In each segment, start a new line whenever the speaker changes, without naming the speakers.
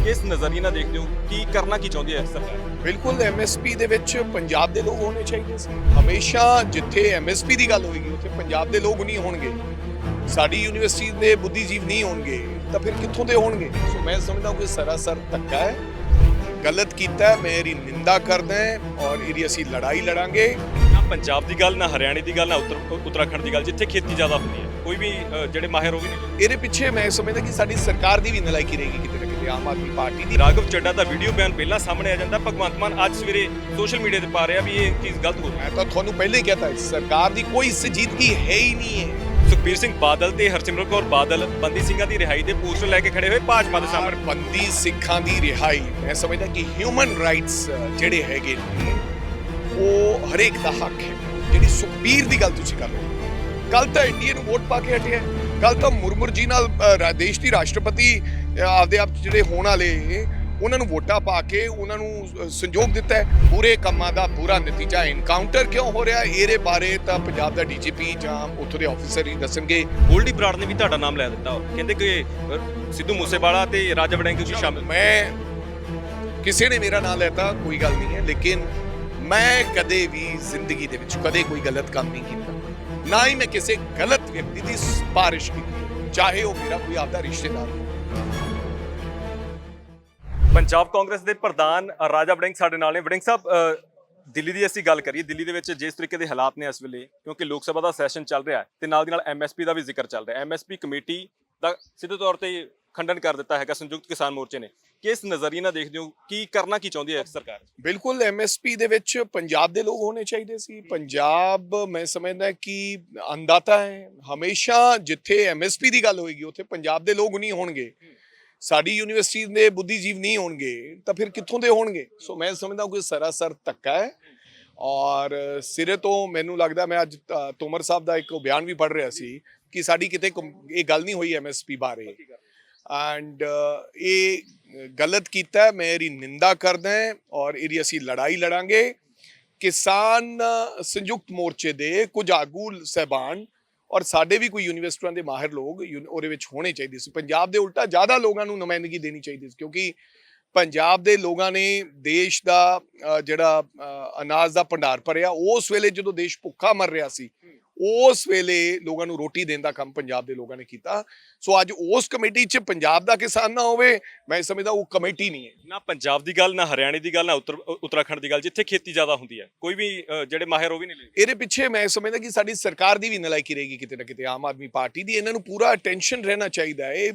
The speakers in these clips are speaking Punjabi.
किस नज़रिए ਨਾਲ ਦੇਖਦੇ ਹੋ ਕੀ ਕਰਨਾ ਕੀ ਚਾਹੁੰਦੀ ਹੈ ਸਰਕਾਰ?
ਬਿਲਕੁਲ ਐਮਐਸਪੀ ਦੇ ਵਿੱਚ ਪੰਜਾਬ ਦੇ ਲੋਕ ਹੋਣੇ ਚਾਹੀਦੇ ਸੀ। ਹਮੇਸ਼ਾ ਜਿੱਥੇ ਐਮਐਸਪੀ ਦੀ ਗੱਲ ਹੋਏਗੀ ਉੱਥੇ ਪੰਜਾਬ ਦੇ ਲੋਕ ਨਹੀਂ ਹੋਣਗੇ। ਸਾਡੀ ਯੂਨੀਵਰਸਿਟੀ ਦੇ ਬੁੱਧੀਜੀਵ ਨਹੀਂ ਹੋਣਗੇ ਤਾਂ ਫਿਰ ਕਿੱਥੋਂ ਦੇ ਹੋਣਗੇ? ਸੋ ਮੈਂ ਸਮਝਦਾ ਕਿ ਸਰਾਸਰ ਧੱਕਾ ਹੈ, ਗਲਤ ਕੀਤਾ ਹੈ। ਮੈਂ ਇਹਦੀ ਨਿੰਦਾ ਕਰਦਾ ਹਾਂ ਔਰ ਇਹਦੀ ਅਸੀਂ ਲੜਾਈ ਲੜਾਂਗੇ।
ਨਾ ਪੰਜਾਬ ਦੀ ਗੱਲ, ਨਾ ਹਰਿਆਣੇ ਦੀ ਗੱਲ, ਨਾ ਉੱਤਰਾਖੰਡ ਦੀ ਗੱਲ, ਜਿੱਥੇ ਖੇਤੀ ਜ਼ਿਆਦਾ ਹੁੰਦੀ ਹੈ ਕੋਈ ਵੀ ਜਿਹੜੇ ਮਾਹਿਰ ਉਹ ਵੀ ਨਹੀਂ।
ਇਹਦੇ ਪਿੱਛੇ ਮੈਂ ਸਮਝਦਾ ਕਿ ਸਾਡੀ ਸਰਕਾਰ ਦੀ ਵੀ ਨਲਾਇਕੀ ਰਹੇਗੀ ਕਿਤੇ ਨਾ ਕਿਤੇ, ਆਮ ਆਦਮੀ ਪਾਰਟੀ ਦੀ।
ਰਾਘਵ ਚੱਡਾ ਦਾ ਵੀਡੀਓ ਬਿਆਨ ਪਹਿਲਾਂ ਸਾਹਮਣੇ ਆ ਜਾਂਦਾ, ਭਗਵੰਤ ਮਾਨ ਅੱਜ ਸਵੇਰੇ ਸੋਸ਼ਲ ਮੀਡੀਆ ਤੇ ਪਾ ਰਿਹਾ ਵੀ ਇਹ ਚੀਜ਼ ਗਲਤ ਹੋ ਰਹੀ ਹੈ।
ਮੈਂ ਤਾਂ ਤੁਹਾਨੂੰ ਪਹਿਲਾਂ ਹੀ ਕਹਤਾ ਸਰਕਾਰ ਦੀ ਕੋਈ ਸੰਜੀਦਗੀ ਹੈ ਹੀ ਨਹੀਂ ਹੈ।
ਸੁਖਬੀਰ ਸਿੰਘ ਬਾਦਲ ਤੇ ਹਰਸਿਮਰਤ ਕੌਰ ਬਾਦਲ ਬੰਦੀ ਸਿੰਘਾਂ ਦੀ ਰਿਹਾਈ ਦੇ ਪੋਸਟਰ ਲੈ ਕੇ ਖੜੇ ਹੋਏ ਭਾਜਪਾ ਦੇ ਸਾਹਮਣੇ।
ਬੰਦੀ ਸਿੱਖਾਂ ਦੀ ਰਿਹਾਈ, ਮੈਂ ਸਮਝਦਾ ਕਿ ਹਿਊਮਨ ਰਾਈਟਸ ਜਿਹੜੇ ਹੈਗੇ ਨੇ ਉਹ ਹਰੇਕ ਦਾ ਹੱਕ ਹੈ। ਜਿਹੜੀ ਸੁਖਬੀਰ ਦੀ ਗੱਲ ਤੁਸੀਂ ਕਰ ਰਹੇ ਹੋ, ਕੱਲ ਤਾਂ ਇੰਡੀਆ ਨੂੰ ਵੋਟ ਪਾ ਕੇ ਹਟਿਆ, ਕੱਲ ਤਾਂ ਮੁਰਮੁਰ ਜੀ ਨਾਲ ਦੇਸ਼ ਦੀ ਰਾਸ਼ਟਰਪਤੀ ਆਪਦੇ ਆਪ ਜਿਹੜੇ ਹੋਣ ਵਾਲੇ ਉਹਨਾਂ ਨੂੰ ਵੋਟਾਂ ਪਾ ਕੇ ਉਹਨਾਂ ਨੂੰ ਸੰਯੋਗ ਦਿੱਤਾ ਹੈ। ਪੂਰੇ ਕੰਮਾਂ ਦਾ ਪੂਰਾ ਨਤੀਜਾ ਐਨਕਾਊਂਟਰ ਕਿਉਂ ਹੋ ਰਿਹਾ ਇਹਦੇ ਬਾਰੇ ਤਾਂ ਪੰਜਾਬ ਦਾ ਡੀਜੀਪੀ ਜਾਂ ਉੱਥੋਂ ਦੇ ਆਫੀਸਰ ਹੀ ਦੱਸਣਗੇ।
ਗੋਲਡੀ ਬਰਾੜ ਨੇ ਵੀ ਤੁਹਾਡਾ ਨਾਮ ਲੈ ਦਿੱਤਾ, ਕਹਿੰਦੇ ਕਿ ਸਿੱਧੂ ਮੂਸੇਵਾਲਾ ਤੇ ਰਾਜਾ ਵੜਿੰਗ ਜੀ ਸ਼ਾਮਿਲ।
ਮੈਂ ਕਿਸੇ ਨੇ ਮੇਰਾ ਨਾਮ ਲੈਤਾ ਕੋਈ ਗੱਲ ਨਹੀਂ ਹੈ, ਲੇਕਿਨ ਮੈਂ ਕਦੇ ਵੀ ਜ਼ਿੰਦਗੀ ਦੇ ਵਿੱਚ ਕਦੇ ਕੋਈ ਗਲਤ ਕੰਮ ਨਹੀਂ ਕੀਤਾ, ਨਾ ਹੀ ਮੈਂ ਕਿਸੇ ਗਲਤ ਵਿਅਕਤੀ ਦੀ ਸਿਫਾਰਿਸ਼ ਕੀਤੀ, ਚਾਹੇ ਉਹ ਮੇਰਾ ਕੋਈ ਆਪਦਾ ਰਿਸ਼ਤੇਦਾਰ ਹੋ।
ਪੰਜਾਬ ਕਾਂਗਰਸ ਦੇ ਪ੍ਰਧਾਨ ਰਾਜਾ ਵੜਿੰਗ ਸਾਡੇ ਨਾਲ ਨੇ। ਵੜਿੰਗ ਸਾਹਿਬ, ਦਿੱਲੀ ਦੀ ਅਸੀਂ ਗੱਲ ਕਰੀਏ, ਦਿੱਲੀ ਦੇ ਵਿੱਚ ਜਿਸ ਤਰੀਕੇ ਦੇ ਹਾਲਾਤ ਨੇ ਇਸ ਵੇਲੇ, ਕਿਉਂਕਿ ਲੋਕ ਸਭਾ ਦਾ ਸੈਸ਼ਨ ਚੱਲ ਰਿਹਾ ਹੈ ਤੇ ਨਾਲ ਦੀ ਨਾਲ ਐਮਐਸਪੀ ਦਾ ਵੀ ਜ਼ਿਕਰ ਚੱਲ ਰਿਹਾ ਹੈ। ਐਮਐਸਪੀ ਕਮੇਟੀ ਦਾ ਸਿੱਧੇ ਤੌਰ ਤੇ ਖੰਡਨ ਕਰ ਦਿੱਤਾ ਹੈਗਾ ਸੰਯੁਕਤ ਕਿਸਾਨ ਮੋਰਚੇ ਨੇ। ਕਿਸ ਨਜ਼ਰੀਏ ਨਾਲ ਦੇਖਦੇ ਹੋ ਕੀ ਕਰਨਾ ਕੀ ਚਾਹੁੰਦੀ ਹੈ ਸਰਕਾਰ?
ਬਿਲਕੁਲ ਐਮਐਸਪੀ ਦੇ ਵਿੱਚ ਪੰਜਾਬ ਦੇ ਲੋਕ ਹੋਣੇ ਚਾਹੀਦੇ ਸੀ। ਪੰਜਾਬ ਮੈਂ ਸਮਝਦਾ ਕਿ ਅੰਦਾਤਾ ਹੈ, ਹਮੇਸ਼ਾ ਜਿੱਥੇ ਐਮਐਸਪੀ ਦੀ ਗੱਲ ਹੋਏਗੀ ਉੱਥੇ ਪੰਜਾਬ ਦੇ ਲੋਕ ਨਹੀਂ ਹੋਣਗੇ। ਸਾਡੀ ਯੂਨੀਵਰਸਿਟੀ ਦੇ ਬੁੱਧੀਜੀਵ ਨਹੀਂ ਹੋਣਗੇ ਤਾਂ ਫਿਰ ਕਿੱਥੋਂ ਦੇ ਹੋਣਗੇ? ਸੋ ਮੈਂ ਸਮਝਦਾ ਕਿ ਸਰਾਸਰ ਧੱਕਾ ਹੈ ਔਰ ਸਿਰੇ ਤੋਂ ਮੈਨੂੰ ਲੱਗਦਾ, ਮੈਂ ਅੱਜ ਤੋਮਰ ਸਾਹਿਬ ਦਾ ਇੱਕ ਬਿਆਨ ਵੀ ਪੜ੍ਹ ਰਿਹਾ ਸੀ ਕਿ ਸਾਡੀ ਕਿਤੇ ਇਹ ਗੱਲ ਨਹੀਂ ਹੋਈ ਐਮਐਸਪੀ ਬਾਰੇ ਐਂਡ ਇਹ ਗਲਤ ਕੀਤਾ। ਮੈਂ ਇਹਦੀ ਨਿੰਦਾ ਕਰਦਾ ਹਾਂ ਔਰ ਇਹਦੀ ਅਸੀਂ ਲੜਾਈ ਲੜਾਂਗੇ। ਕਿਸਾਨ ਸੰਯੁਕਤ ਮੋਰਚੇ ਦੇ ਕੁਝ ਆਗੂ ਸਹਿਬਾਨ ਔਰ ਸਾਡੇ ਵੀ ਕੋਈ ਯੂਨੀਵਰਸਿਟੀਆਂ ਦੇ ਮਾਹਿਰ ਲੋਕ ਉਹਦੇ ਵਿੱਚ ਹੋਣੇ ਚਾਹੀਦੇ ਸੀ। ਪੰਜਾਬ ਦੇ ਉਲਟਾ ਜ਼ਿਆਦਾ ਲੋਕਾਂ ਨੂੰ ਨੁਮਾਇੰਦਗੀ ਦੇਣੀ ਚਾਹੀਦੀ ਸੀ, ਕਿਉਂਕਿ ਪੰਜਾਬ ਦੇ ਲੋਕਾਂ ਨੇ ਦੇਸ਼ ਦਾ ਜਿਹੜਾ ਅਨਾਜ ਦਾ ਭੰਡਾਰ ਭਰਿਆ, ਉਸ ਵੇਲੇ ਜਦੋਂ ਦੇਸ਼ ਭੁੱਖਾ ਮਰ ਰਿਹਾ ਸੀ, ਉਸ ਵੇਲੇ ਲੋਕਾਂ ਨੂੰ ਰੋਟੀ ਦੇਣ ਦਾ ਕੰਮ ਪੰਜਾਬ ਦੇ ਲੋਕਾਂ ਨੇ ਕੀਤਾ। ਸੋ ਅੱਜ ਉਸ ਕਮੇਟੀ 'ਚ ਪੰਜਾਬ ਦਾ ਕਿਸਾਨ ਨਾ ਹੋਵੇ, ਮੈਂ ਸਮਝਦਾ ਉਹ ਕਮੇਟੀ ਨਹੀਂ ਹੈ।
ਨਾ ਪੰਜਾਬ ਦੀ ਗੱਲ, ਨਾ ਹਰਿਆਣੇ ਦੀ ਗੱਲ, ਨਾ ਉੱਤਰਾਖੰਡ ਦੀ ਗੱਲ, ਜਿੱਥੇ ਖੇਤੀ ਜ਼ਿਆਦਾ ਹੁੰਦੀ ਹੈ ਕੋਈ ਵੀ ਜਿਹੜੇ ਮਾਹਿਰ ਉਹ ਵੀ ਨਹੀਂ।
ਇਹਦੇ ਪਿੱਛੇ ਮੈਂ ਸਮਝਦਾ ਕਿ ਸਾਡੀ ਸਰਕਾਰ ਦੀ ਵੀ ਨਲਾਇਕੀ ਰਹੇਗੀ ਕਿਤੇ ਨਾ ਕਿਤੇ, ਆਮ ਆਦਮੀ ਪਾਰਟੀ ਦੀ। ਇਹਨਾਂ ਨੂੰ ਪੂਰਾ ਅਟੈਂਸ਼ਨ ਰਹਿਣਾ ਚਾਹੀਦਾ ਹੈ।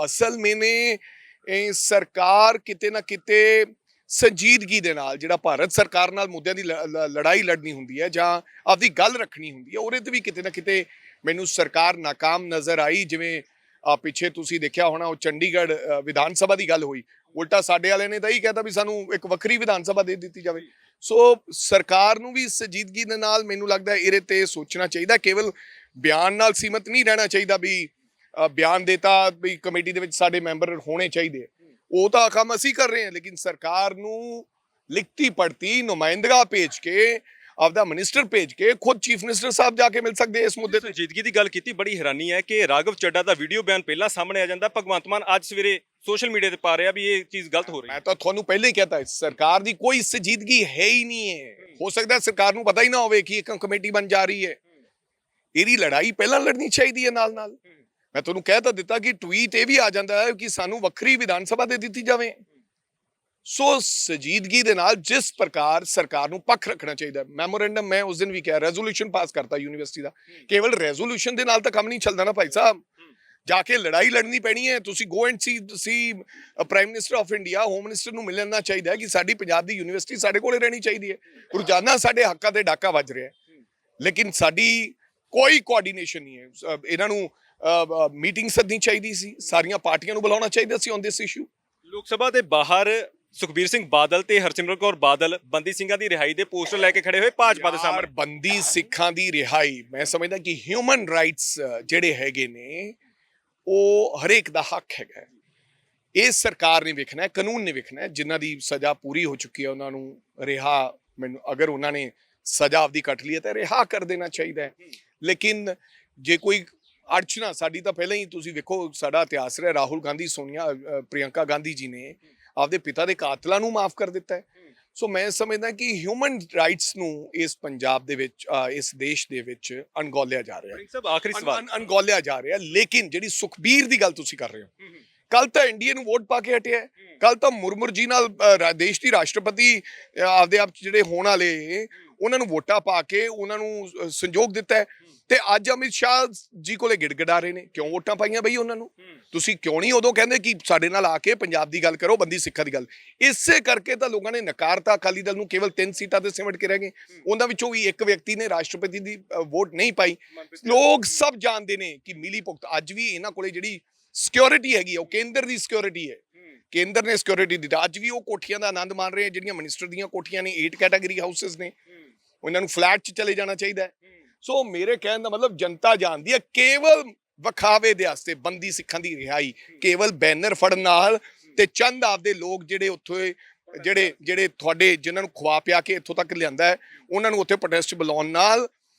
ਅਸਲ ਮੇਨੇ ਇਹ ਸਰਕਾਰ ਕਿਤੇ ਨਾ ਕਿਤੇ ਸੰਜੀਦਗੀ ਦੇ ਨਾਲ ਜਿਹੜਾ ਭਾਰਤ ਸਰਕਾਰ ਨਾਲ ਮੁੱਦਿਆਂ ਦੀ ਲੜਾਈ ਲੜਨੀ ਹੁੰਦੀ ਹੈ ਜਾਂ ਆਪਦੀ ਗੱਲ ਰੱਖਣੀ ਹੁੰਦੀ ਹੈ, ਉਹਦੇ ਤੇ ਵੀ ਕਿਤੇ ਨਾ ਕਿਤੇ ਮੈਨੂੰ ਸਰਕਾਰ ਨਾਕਾਮ ਨਜ਼ਰ ਆਈ। ਜਿਵੇਂ ਪਿੱਛੇ ਤੁਸੀਂ ਦੇਖਿਆ ਹੋਣਾ, ਉਹ ਚੰਡੀਗੜ੍ਹ ਵਿਧਾਨ ਸਭਾ ਦੀ ਗੱਲ ਹੋਈ, ਉਲਟਾ ਸਾਡੇ ਵਾਲਿਆਂ ਨੇ ਤਾਂ ਇਹੀ ਕਹਿਤਾ ਵੀ ਸਾਨੂੰ ਇੱਕ ਵੱਖਰੀ ਵਿਧਾਨ ਸਭਾ ਦੇ ਦਿੱਤੀ ਜਾਵੇ। ਸੋ ਸਰਕਾਰ ਨੂੰ ਵੀ ਸੰਜੀਦਗੀ ਦੇ ਨਾਲ ਮੈਨੂੰ ਲੱਗਦਾ ਇਹਦੇ ਤੇ ਸੋਚਣਾ ਚਾਹੀਦਾ। ਕੇਵਲ ਬਿਆਨ ਨਾਲ ਸੀਮਤ ਨਹੀਂ ਰਹਿਣਾ ਚਾਹੀਦਾ ਵੀ ਬਿਆਨ ਦੇਤਾ ਵੀ ਕਮੇਟੀ ਦੇ ਵਿੱਚ ਸਾਡੇ ਮੈਂਬਰ ਹੋਣੇ ਚਾਹੀਦੇ, ਉਹ ਤਾਂ ਕੰਮ ਅਸੀਂ ਕਰ ਰਹੇ ਹਾਂ, ਲੇਕਿਨ ਸਰਕਾਰ ਨੂੰ ਲਿਖਤੀ ਪੜਤੀ ਨੁਮਾਇੰਦਗਾ ਭੇਜ ਕੇ, ਆਪਦਾ ਮਿਨਿਸਟਰ ਭੇਜ ਕੇ, ਖੁਦ ਚੀਫ ਮਿਨਿਸਟਰ ਸਾਹਿਬ ਜਾ ਕੇ ਮਿਲ ਸਕਦੇ ਇਸ ਮੁੱਦੇ ਤੇ।
ਸੰਜੀਦਗੀ ਦੀ ਗੱਲ ਕੀਤੀ, ਬੜੀ ਹੈਰਾਨੀ ਹੈ ਕਿ ਰਾਘਵ ਚੱਡਾ ਦਾ ਵੀਡੀਓ ਬਿਆਨ ਪਹਿਲਾਂ ਸਾਹਮਣੇ ਆ ਜਾਂਦਾ, ਭਗਵੰਤ ਮਾਨ ਅੱਜ ਸਵੇਰੇ ਸੋਸ਼ਲ ਮੀਡੀਆ ਤੇ ਪਾ ਰਿਹਾ ਵੀ ਇਹ ਚੀਜ਼ ਗਲਤ ਹੋ ਰਹੀ ਹੈ।
ਮੈਂ ਤਾਂ ਤੁਹਾਨੂੰ ਪਹਿਲਾਂ ਹੀ ਕਹਤਾ ਸਰਕਾਰ ਦੀ ਕੋਈ ਸੰਜੀਦਗੀ ਹੈ ਹੀ ਨਹੀਂ ਹੈ। ਹੋ ਸਕਦਾ ਸਰਕਾਰ ਨੂੰ ਪਤਾ ਹੀ ਨਾ ਹੋਵੇ ਕਿ ਇੱਕ ਕਮੇਟੀ ਬਣ ਜਾ ਰਹੀ ਹੈ। ਇਹਦੀ ਲੜਾਈ ਪਹਿਲਾਂ ਲੜਨੀ ਚਾਹੀਦੀ ਹੈ ਨਾਲ। ਮੈਂ ਤੁਹਾਨੂੰ ਕਹਿ ਤਾਂ ਦਿੱਤਾ ਕਿ ਟਵੀਟ ਇਹ ਵੀ ਆ ਜਾਂਦਾ ਹੈ ਕਿ ਸਾਨੂੰ ਵੱਖਰੀ ਵਿਧਾਨ ਸਭਾ ਦੇ ਦਿੱਤੀ ਜਾਵੇ। ਸੋ ਸੰਜੀਦਗੀ ਦੇ ਨਾਲ ਜਿਸ ਪ੍ਰਕਾਰ ਸਰਕਾਰ ਨੂੰ ਪੱਖ ਰੱਖਣਾ ਚਾਹੀਦਾ। ਮੈਮੋਰੈਂਡਮ ਮੈਂ ਉਸ ਦਿਨ ਵੀ ਕਿਹਾ, ਰੈਜ਼ੋਲੂਸ਼ਨ ਪਾਸ ਕਰਤਾ ਯੂਨੀਵਰਸਿਟੀ ਦਾ। ਕੇਵਲ ਰੈਜ਼ੋਲੂਸ਼ਨ ਦੇ ਨਾਲ ਤਾਂ ਕੰਮ ਨਹੀਂ ਚੱਲਦਾ ਨਾ ਭਾਈ ਸਾਹਿਬ, ਜਾ ਕੇ ਲੜਾਈ ਲੜਨੀ ਪੈਣੀ ਹੈ। ਤੁਸੀਂ go and C prime minister of India, home minister ਨੂੰ ਮਿਲਣਾ ਚਾਹੀਦਾ ਕਿ ਸਾਡੀ ਪੰਜਾਬ ਦੀ ਯੂਨੀਵਰਸਿਟੀ ਸਾਡੇ ਕੋਲੇ ਰਹਿਣੀ ਚਾਹੀਦੀ ਹੈ। ਰੋਜ਼ਾਨਾ ਸਾਡੇ ਹੱਕਾਂ ਤੇ ਡਾਕਾ ਵੱਜ ਰਿਹਾ, ਲੇਕਿਨ ਸਾਡੀ ਕੋਈ ਕੋਆਰਡੀਨੇਸ਼ਨ ਨਹੀਂ ਹੈ। ਇਹਨਾਂ ਨੂੰ ਮੀਟਿੰਗ ਸੱਦਣੀ ਚਾਹੀਦੀ ਸੀ, ਸਾਰੀਆਂ ਪਾਰਟੀਆਂ ਨੂੰ ਬੁਲਾਉਣਾ ਚਾਹੀਦਾ ਸੀ ਔਨ ਦਿਸ ਇਸ਼ੂ।
ਲੋਕ ਸਭਾ ਦੇ ਬਾਹਰ ਸੁਖਬੀਰ ਸਿੰਘ ਬਾਦਲ ਤੇ ਹਰਸਿਮਰਤ ਕੌਰ ਬਾਦਲ ਬੰਦੀ ਸਿੰਘਾਂ ਦੀ ਰਿਹਾਈ ਦੇ ਪੋਸਟਰ ਲੈ ਕੇ ਖੜੇ ਹੋਏ ਭਾਜਪਾ ਦੇ ਸਾਹਮਣੇ।
ਬੰਦੀ ਸਿੱਖਾਂ ਦੀ ਰਿਹਾਈ, ਮੈਂ ਸਮਝਦਾ ਕਿ ਹਿਊਮਨ ਰਾਈਟਸ ਜਿਹੜੇ ਹੈਗੇ ਨੇ ਉਹ ਹਰੇਕ ਦਾ ਹੱਕ ਹੈਗਾ। ਇਹ ਸਰਕਾਰ ਨੇ ਵੇਖਣਾ ਹੈ, ਕਾਨੂੰਨ ਨੇ ਵੇਖਣਾ ਹੈ। ਜਿਨ੍ਹਾਂ ਦੀ ਸਜ਼ਾ ਪੂਰੀ ਹੋ ਚੁੱਕੀ ਹੈ ਉਹਨਾਂ ਨੂੰ ਰਿਹਾ, ਮੈਨੂੰ ਅਗਰ ਉਹਨਾਂ ਨੇ ਸਜ਼ਾ ਆਪਦੀ ਕੱਟ ਲਈ ਹੈ ਤਾਂ ਰਿਹਾ ਕਰ ਦੇਣਾ ਚਾਹੀਦਾ ਹੈ। ਲੇਕਿਨ ਜੇ ਕੋਈ ਅੜਚਨਾ ਸਾਡੀ ਤਾਂ ਪਹਿਲਾਂ ਹੀ ਤੁਸੀਂ ਵੇਖੋ ਸਾਡਾ ਇਤਿਹਾਸ ਰਿਹਾ, ਰਾਹੁਲ ਗਾਂਧੀ, ਸੋਨੀਆ ਪ੍ਰਿਯੰਕਾ ਗਾਂਧੀ ਜੀ ਨੇ ਆਪਦੇ ਪਿਤਾ ਦੇ ਕਾਤਲਾਂ ਨੂੰ ਮਾਫ ਕਰ ਦਿੱਤਾ ਹੈ। ਸੋ ਮੈਂ ਸਮਝਦਾ ਕਿ ਹਿਊਮਨ ਰਾਈਟਸ ਨੂੰ ਇਸ ਪੰਜਾਬ ਦੇ ਵਿੱਚ ਇਸ ਦੇਸ਼ ਦੇ ਵਿੱਚ ਅਣਗੌਲਿਆ ਜਾ ਰਿਹਾ
ਵੜਿੰਗ ਸਾਹਿਬ ਆਖਰੀ ਸਵਾਲ
ਹੈ, ਅਣਗੌਲਿਆ ਜਾ ਰਿਹਾ। ਲੇਕਿਨ ਜਿਹੜੀ ਸੁਖਬੀਰ ਦੀ ਗੱਲ ਤੁਸੀਂ ਕਰ ਰਹੇ ਹੋ, ਕੱਲ ਤਾਂ ਇੰਡੀਆ ਨੂੰ ਵੋਟ ਪਾ ਕੇ ਹਟਿਆ, ਕੱਲ ਤਾਂ ਮੁਰਮੁਰ ਜੀ ਨਾਲ ਦੇਸ਼ ਦੀ ਰਾਸ਼ਟਰਪਤੀ ਆਪਦੇ ਆਪ 'ਚ ਜਿਹੜੇ ਹੋਣ ਵਾਲੇ ਉਹਨਾਂ ਨੂੰ ਵੋਟਾਂ ਪਾ ਕੇ ਉਹਨਾਂ ਨੂੰ ਸੰਯੋਗ ਦਿੱਤਾ ਹੈ। ਤੇ ਅੱਜ ਅਮਿਤ ਸ਼ਾਹ ਜੀ ਕੋਲੇ ਗਿੜਗਿੜਾ ਰਹੇ ਨੇ, ਕਿਉਂ ਵੋਟਾਂ ਪਾਈਆਂ ਬਈ ਉਹਨਾਂ ਨੂੰ? ਤੁਸੀਂ ਕਿਉਂ ਨਹੀਂ ਉਦੋਂ ਕਹਿੰਦੇ ਕਿ ਸਾਡੇ ਨਾਲ ਆ ਕੇ ਪੰਜਾਬ ਦੀ ਗੱਲ ਕਰੋ, ਬੰਦੀ ਸਿੱਖਾਂ ਦੀ ਗੱਲ? ਇਸੇ ਕਰਕੇ ਤਾਂ ਲੋਕਾਂ ਨੇ ਨਕਾਰਤਾ ਅਕਾਲੀ ਦਲ ਨੂੰ, ਕੇਵਲ 3 ਸੀਟਾਂ ਤੇ ਸਿਮਟ ਕੇ ਰਹਿ ਗਏ। ਉਹਨਾਂ ਵਿੱਚੋਂ ਵੀ ਇੱਕ ਵਿਅਕਤੀ ਨੇ ਰਾਸ਼ਟਰਪਤੀ ਦੀ ਵੋਟ ਨਹੀਂ ਪਾਈ। ਲੋਕ ਸਭ ਜਾਣਦੇ ਨੇ ਕਿ ਮਿਲੀ ਭੁਗਤ ਅੱਜ ਵੀ ਇਹਨਾਂ ਕੋਲੇ ਜਿਹੜੀ ਸਿਕਿਉਰਿਟੀ ਹੈਗੀ ਉਹ ਕੇਂਦਰ ਦੀ ਸਿਕਿਉਰਿਟੀ ਹੈ, ਕੇਂਦਰ ਨੇ ਸਿਕਿਉਰਿਟੀ ਦਿੱਤਾ। ਅੱਜ ਵੀ ਉਹ ਕੋਠੀਆਂ ਦਾ ਆਨੰਦ ਮਾਣ ਰਹੇ, ਜਿਹੜੀਆਂ ਮਿਨਿਸਟਰ ਦੀਆਂ ਕੋਠੀਆਂ ਨੇ, 8 ਕੈਟਾਗਰੀ ਹਾਊਸਸ ਨੇ, ਉਹਨਾਂ ਨੂੰ ਫਲੈਟ 'ਚ ਚਲੇ ਜਾਣਾ ਚਾਹੀਦਾ ਹੈ। ਸੋ ਮੇਰੇ ਕਹਿਣ ਦਾ ਮਤਲਬ ਜਨਤਾ ਜਾਣਦੀ ਹੈ, ਕੇਵਲ ਵਿਖਾਵੇ ਦੇ ਵਾਸਤੇ ਬੰਦੀ ਸਿੱਖਾਂ ਦੀ ਰਿਹਾਈ, ਕੇਵਲ ਬੈਨਰ ਫੜਨ ਨਾਲ ਤੇ ਚੰਦ ਆਪਦੇ ਲੋਕ ਜਿਹੜੇ ਉੱਥੇ ਜਿਹੜੇ ਤੁਹਾਡੇ ਜਿਨ੍ਹਾਂ ਨੂੰ ਖਵਾ ਪਿਆ ਕੇ ਇੱਥੋਂ ਤੱਕ ਲਿਆਂਦਾ ਹੈ, ਉਹਨਾਂ ਨੂੰ ਉੱਥੇ ਪ੍ਰੋਟੈਸਟ ਬੁਲਾਉਣ ਨਾਲ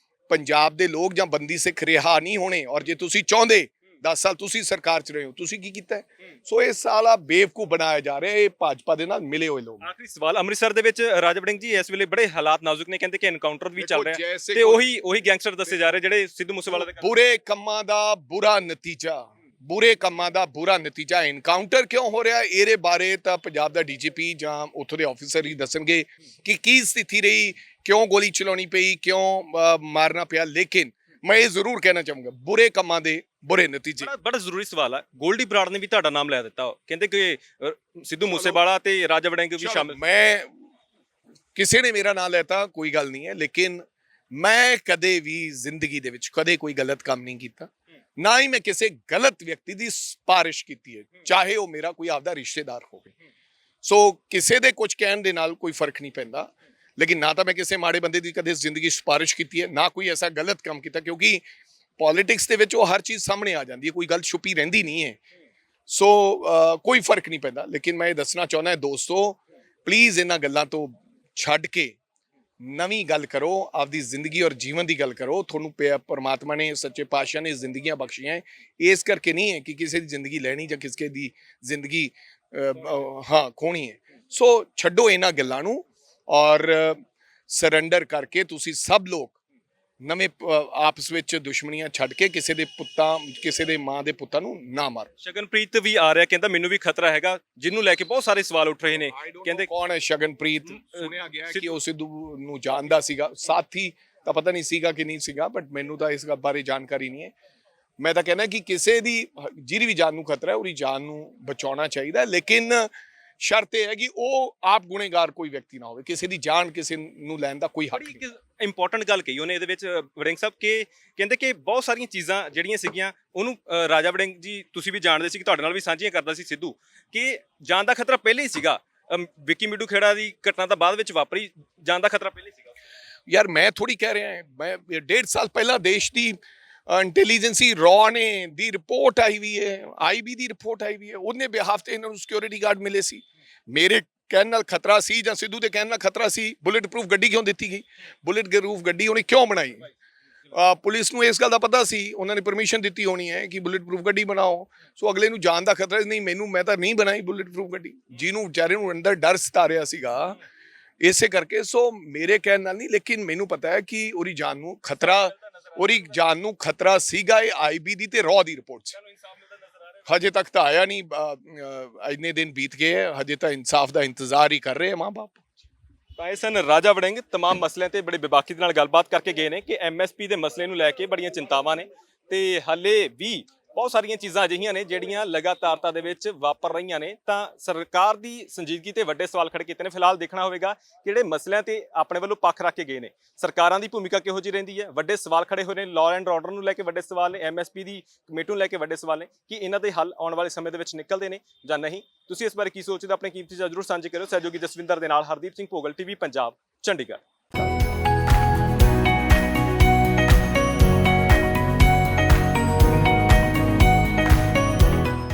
ਪੰਜਾਬ ਦੇ ਲੋਕ ਜਾਂ ਬੰਦੀ ਸਿੱਖ ਰਿਹਾ ਨਹੀਂ ਹੋਣੇ। ਔਰ ਜੇ ਤੁਸੀਂ ਚਾਹੁੰਦੇ 10 ਸਾਲ ਤੁਸੀਂ ਸਰਕਾਰ 'ਚ ਰਹੇ ਹੋ, ਤੁਸੀਂ ਕੀ ਕੀਤਾ? ਸੋ ਇਸ ਸਾਲ ਆ ਬੇਵਕੂਫ ਬਣਾਇਆ ਜਾ ਰਿਹਾ, ਇਹ ਭਾਜਪਾ ਦੇ ਨਾਲ ਮਿਲੇ ਹੋਏ ਲੋਕ।
ਆਖਰੀ ਸਵਾਲ, ਅੰਮ੍ਰਿਤਸਰ ਦੇ ਵਿੱਚ ਰਾਜਾ ਵੜਿੰਗ ਜੀ ਇਸ ਵੇਲੇ ਬੜੇ ਹਾਲਾਤ ਨਾਜ਼ੁਕ ਨੇ, ਕਹਿੰਦੇ ਕਿ ਐਨਕਾਊਂਟਰ ਵੀ ਚੱਲ ਰਿਹਾ ਤੇ ਉਹੀ ਗੈਂਗਸਟਰ ਦੱਸੇ ਜਾ ਰਹੇ ਜਿਹੜੇ ਸਿੱਧੂ ਮੂਸੇਵਾਲਾ ਦੇ
ਬੁਰੇ ਕੰਮਾਂ ਦਾ ਬੁਰਾ ਨਤੀਜਾ, ਬੁਰੇ ਕੰਮਾਂ ਦਾ ਬੁਰਾ ਨਤੀਜਾ। ਐਨਕਾਊਂਟਰ ਕਿਉਂ ਹੋ ਰਿਹਾ ਇਹਦੇ ਬਾਰੇ ਤਾਂ ਪੰਜਾਬ ਦਾ ਡੀਜੀਪੀ ਜਾਂ ਉੱਥੋਂ ਦੇ ਆਫੀਸਰ ਹੀ ਦੱਸਣਗੇ ਕਿ ਕੀ ਸਥਿਤੀ ਰਹੀ, ਕਿਉਂ ਗੋਲੀ ਚਲਾਉਣੀ ਪਈ, ਕਿਉਂ ਮਾਰਨਾ ਪਿਆ। ਲੇਕਿਨ ਮੈਂ ਇਹ ਜ਼ਰੂਰ ਕਹਿਣਾ ਚਾਹੂੰਗਾ, ਬੁਰੇ ਕੰਮਾਂ ਦੇ ਬੁਰੇ ਨਤੀਜੇ।
ਬੜਾ ਜ਼ਰੂਰੀ ਸਵਾਲ ਹੈ, ਗੋਲਡੀ ਬਰਾੜ ਨੇ ਵੀ ਤੁਹਾਡਾ ਨਾਮ ਲੈ ਦਿੱਤਾ, ਕਹਿੰਦੇ ਕਿ ਸਿੱਧੂ ਮੂਸੇਵਾਲਾ ਤੇ ਰਾਜਾ ਵੜਿੰਗ ਵੀ ਸ਼ਾਮਿਲ।
ਮੈਂ ਕਿਸੇ ਨੇ ਮੇਰਾ ਨਾਮ ਲੈਤਾ ਕੋਈ ਗੱਲ ਨਹੀਂ ਹੈ, ਲੇਕਿਨ ਮੈਂ ਕਦੇ ਵੀ ਜ਼ਿੰਦਗੀ ਦੇ ਵਿੱਚ ਕਦੇ ਕੋਈ ਗਲਤ ਕੰਮ ਨਹੀਂ ਕੀਤਾ, ਨਾ ਹੀ ਮੈਂ ਕਿਸੇ ਗਲਤ ਵਿਅਕਤੀ ਦੀ ਸਿਫਾਰਿਸ਼ ਕੀਤੀ ਹੈ, ਚਾਹੇ ਉਹ ਮੇਰਾ ਕੋਈ ਆਪਦਾ ਰਿਸ਼ਤੇਦਾਰ ਹੋਵੇ। ਸੋ ਕਿਸੇ ਦੇ ਕੁਝ ਕਹਿਣ ਦੇ ਨਾਲ ਕੋਈ ਫਰਕ ਨਹੀਂ ਪੈਂਦਾ, ਲੇਕਿਨ ਨਾ ਤਾਂ ਮੈਂ ਕਿਸੇ ਮਾੜੇ ਬੰਦੇ ਦੀ ਕਦੇ ਜ਼ਿੰਦਗੀ ਸਿਫਾਰਿਸ਼ ਕੀਤੀ ਹੈ, ਨਾ ਕੋਈ ਐਸਾ ਗਲਤ ਕੰਮ ਕੀਤਾ, ਕਿਉਂਕਿ ਪੋਲਿਟਿਕਸ ਦੇ ਵਿੱਚ ਉਹ ਹਰ ਚੀਜ਼ ਸਾਹਮਣੇ ਆ ਜਾਂਦੀ ਹੈ, ਕੋਈ ਗੱਲ ਛੁਪੀ ਰਹਿੰਦੀ ਨਹੀਂ ਹੈ। ਸੋ ਕੋਈ ਫਰਕ ਨਹੀਂ ਪੈਂਦਾ। ਲੇਕਿਨ ਮੈਂ ਇਹ ਦੱਸਣਾ ਚਾਹੁੰਦਾ ਦੋਸਤੋ, ਪਲੀਜ਼ ਇਹਨਾਂ ਗੱਲਾਂ ਤੋਂ ਛੱਡ ਕੇ ਨਵੀਂ ਗੱਲ ਕਰੋ, ਆਪਦੀ ਜ਼ਿੰਦਗੀ ਔਰ ਜੀਵਨ ਦੀ ਗੱਲ ਕਰੋ। ਤੁਹਾਨੂੰ ਪਰਮਾਤਮਾ ਨੇ, ਸੱਚੇ ਪਾਤਸ਼ਾਹ ਨੇ ਜ਼ਿੰਦਗੀਆਂ ਬਖਸ਼ੀਆਂ, ਇਸ ਕਰਕੇ ਨਹੀਂ ਹੈ ਕਿ ਕਿਸੇ ਦੀ ਜ਼ਿੰਦਗੀ ਲੈਣੀ ਜਾਂ ਕਿਸੇ ਦੀ ਜ਼ਿੰਦਗੀ ਖੋਣੀ ਹੈ। ਸੋ ਛੱਡੋ ਇਹਨਾਂ ਗੱਲਾਂ ਨੂੰ ਔਰ ਸਰੈਂਡਰ ਕਰਕੇ ਤੁਸੀਂ ਸਭ ਲੋਕ ਨਵੇਂ ਆਪਸ ਵਿੱਚ ਦੁਸ਼ਮਣੀਆਂ ਛੱਡ ਕੇ ਕਿਸੇ ਦੇ ਮਾਂ ਦੇ ਪੁੱਤਾਂ ਨੂੰ ਨਾ ਮਾਰੋ।
ਸ਼ਗਨਪ੍ਰੀਤ ਵੀ ਆ ਰਿਹਾ, ਕਹਿੰਦਾ ਮੈਨੂੰ ਵੀ ਖਤਰਾ ਹੈਗਾ, ਜਿਹਨੂੰ ਲੈ ਕੇ ਬਹੁਤ ਸਾਰੇ ਸਵਾਲ ਉੱਠ ਰਹੇ ਨੇ। ਕਹਿੰਦੇ
ਕੌਣ ਹੈ ਸ਼ਗਨਪ੍ਰੀਤ? ਸੁਣਿਆ ਗਿਆ ਕਿ ਉਹ ਸਿੱਧੂ ਨੂੰ ਜਾਣਦਾ ਸੀਗਾ, ਸਾਥੀ ਤਾਂ ਪਤਾ ਨਹੀਂ ਸੀਗਾ ਕਿ ਨਹੀਂ ਸੀਗਾ, ਬਟ ਮੈਨੂੰ ਤਾਂ ਇਸ ਗੱਲ ਬਾਰੇ ਜਾਣਕਾਰੀ ਨਹੀਂ ਹੈ। ਮੈਂ ਤਾਂ ਕਹਿੰਦਾ ਕਿ ਕਿਸੇ ਦੀ ਜਿਹਦੀ ਵੀ ਜਾਨ ਨੂੰ ਖਤਰਾ ਹੈ ਉਹਦੀ ਜਾਨ ਨੂੰ ਬਚਾਉਣਾ ਚਾਹੀਦਾ, ਲੇਕਿਨ ਸ਼ਰਤ ਇਹ ਹੈ ਕਿ ਉਹ ਆਪ ਗੁਨੇਗਾਰ ਕੋਈ ਵਿਅਕਤੀ ਨਾ ਹੋਵੇ, ਕਿਸੇ ਦੀ ਜਾਨ ਕਿਸੇ ਨੂੰ ਲੈਣ ਦਾ ਕੋਈ ਹੱਕ ਨਹੀਂ।
ਇੰਪੋਰਟੈਂਟ ਗੱਲ ਕਹੀ ਉਹਨੇ ਇਹਦੇ ਵਿੱਚ ਵੜਿੰਗ ਸਾਹਿਬ, ਕਿ ਕਹਿੰਦੇ ਕਿ ਬਹੁਤ ਸਾਰੀਆਂ ਚੀਜ਼ਾਂ ਜਿਹੜੀਆਂ ਸੀਗੀਆਂ ਉਹਨੂੰ ਰਾਜਾ ਵੜਿੰਗ ਜੀ ਤੁਸੀਂ ਵੀ ਜਾਣਦੇ ਸੀ, ਕਿ ਤੁਹਾਡੇ ਨਾਲ ਵੀ ਸਾਂਝੀਆਂ ਕਰਦਾ ਸੀ ਸਿੱਧੂ, ਕਿ ਜਾਨ ਦਾ ਖਤਰਾ ਪਹਿਲੇ ਹੀ ਸੀਗਾ। ਵਿੱਕੀ ਮਿੱਡੂ ਖੇੜਾ ਦੀ ਘਟਨਾ ਤਾਂ ਬਾਅਦ ਵਿੱਚ ਵਾਪਰੀ, ਜਾਨ ਦਾ ਖਤਰਾ ਪਹਿਲੇ ਸੀਗਾ।
ਯਾਰ ਮੈਂ ਥੋੜੀ ਕਹਿ ਰਿਹਾ, ਮੈਂ 1.5 ਸਾਲ ਪਹਿਲਾਂ ਦੇਸ਼ ਦੀ ਇੰਟੈਲੀਜੈਂਸੀ ਰॉ ਨੇ ਦੀ ਰਿਪੋਰਟ ਆਈ ਵੀ ਹੈ, ਆਈਬੀ ਦੀ ਰਿਪੋਰਟ ਆਈ ਵੀ ਹੈ, ਉਹਨੇ ਬਿਹਾਫ ਤੇ ਇਹਨਾਂ ਨੂੰ ਸਿਕਿਉਰਿਟੀ ਗਾਰਡ ਮਿਲੇ ਸੀ। ਮੇਰੇ ਕਹਿਣ ਨਾਲ ਖਤਰਾ ਸੀ ਜਾਂ ਸਿੱਧੂ ਦੇ ਕਹਿਣ ਨਾਲ ਖਤਰਾ ਸੀ? ਬੁਲੇਟ ਪ੍ਰੂਫ ਗੱਡੀ ਕਿਉਂ ਦਿੱਤੀ ਗਈ? ਬੁਲੇਟ ਪ੍ਰੂਫ ਗੱਡੀ ਉਹਨੇ ਕਿਉਂ ਬਣਾਈ? ਪੁਲਿਸ ਨੂੰ ਇਸ ਗੱਲ ਦਾ ਪਤਾ ਸੀ, ਉਹਨਾਂ ਨੇ ਪਰਮਿਸ਼ਨ ਦਿੱਤੀ ਹੋਣੀ ਹੈ ਕਿ ਬੁਲੇਟ ਪ੍ਰੂਫ ਗੱਡੀ ਬਣਾਓ। ਸੋ ਅਗਲੇ ਨੂੰ ਜਾਨ ਦਾ ਖਤਰਾ ਨਹੀਂ, ਮੈਂ ਤਾਂ ਨਹੀਂ ਬਣਾਈ ਬੁਲੇਟ ਪ੍ਰੂਫ ਗੱਡੀ, ਜਿਹਨੂੰ ਵਿਚਾਰੇ ਨੂੰ ਅੰਦਰ ਡਰ ਸਤਾ ਰਿਹਾ ਸੀਗਾ ਇਸੇ ਕਰਕੇ। ਸੋ ਮੇਰੇ ਕਹਿਣ ਨਾਲ ਨਹੀਂ, ਲੇਕਿਨ ਮੈਨੂੰ ਪਤਾ ਹੈ ਕਿ ਉਹਦੀ ਜਾਨ ਨੂੰ ਖਤਰਾ ਸੀਗਾ। ਇਹ ਆਈਬੀ ਦੀ ਤੇ ਰॉ ਦੀ ਰਿਪੋਰਟ ਸੀ। ਹਜੇ ਤੱਕ ਤਾਂ ਆਇਆ ਨਹੀਂ, ਇੰਨੇ ਦਿਨ ਬੀਤ ਗਏ, ਹਜੇ ਤਾਂ ਇਨਸਾਫ ਦਾ ਇੰਤਜ਼ਾਰ ਹੀ ਕਰ ਰਹੇ ਮਾਂ ਬਾਪ।
ਤਾਂ ਇਹ ਸਨ ਰਾਜਾ ਵੜਿੰਗ, तमाम ਮਸਲਿਆਂ ਤੇ ਬੜੀ ਬੇਬਾਕੀ ਦੇ ਨਾਲ ਗੱਲਬਾਤ ਕਰਕੇ ਗਏ ਨੇ ਕਿ ਐਮਐਸਪੀ ਦੇ ਮਸਲੇ ਨੂੰ ਲੈ ਕੇ ਬੜੀਆਂ ਚਿੰਤਾਵਾਂ ਨੇ ਤੇ ਹਾਲੇ ਵੀ ਬਹੁਤ ਸਾਰੀਆਂ ਚੀਜ਼ਾਂ ਅਜਿਹੀਆਂ ਨੇ ਜਿਹੜੀਆਂ ਲਗਾਤਾਰਤਾ ਦੇ ਵਿੱਚ ਵਾਪਰ ਰਹੀਆਂ ਨੇ। ਤਾਂ ਸਰਕਾਰ ਦੀ ਸੰਜੀਦਗੀ ਤੇ ਵੱਡੇ ਸਵਾਲ ਖੜੇ ਕੀਤੇ ਨੇ। ਫਿਲਹਾਲ ਦੇਖਣਾ ਹੋਵੇਗਾ ਜਿਹੜੇ ਮਸਲਿਆਂ ਤੇ ਆਪਣੇ ਵੱਲੋਂ ਪੱਖ ਰੱਖ ਕੇ ਗਏ ਨੇ, ਸਰਕਾਰਾਂ ਦੀ ਭੂਮਿਕਾ ਕਿਹੋ ਜਿਹੀ ਰਹਿੰਦੀ ਹੈ। ਵੱਡੇ ਸਵਾਲ ਖੜੇ ਹੋਏ ਨੇ, ਲਾਅ ਐਂਡ ਆਰਡਰ ਨੂੰ ਲੈ ਕੇ ਵੱਡੇ ਸਵਾਲ ਨੇ, ਐਮਐਸਪੀ ਦੀ ਕਮੇਟੀ ਨੂੰ ਲੈ ਕੇ ਵੱਡੇ ਸਵਾਲ ਨੇ, ਕਿ ਇਹਨਾਂ ਦੇ ਹੱਲ ਆਉਣ ਵਾਲੇ ਸਮੇਂ ਦੇ ਵਿੱਚ ਨਿਕਲਦੇ ਨੇ ਜਾਂ ਨਹੀਂ। ਤੁਸੀਂ ਇਸ ਬਾਰੇ ਕੀ ਸੋਚਦੇ? ਆਪਣੇ ਕੀਮਤੀ ਜਰੂਰ ਸਾਂਝੇ ਕਰਿਓ। ਸਹਿਯੋਗੀ ਜਸਵਿੰਦਰ ਦੇ ਨਾਲ ਹਰਦੀਪ ਸਿੰਘ ਭੋਗਲ, ਟੀਵੀ ਪੰਜਾਬ, ਚੰਡੀਗੜ੍ਹ।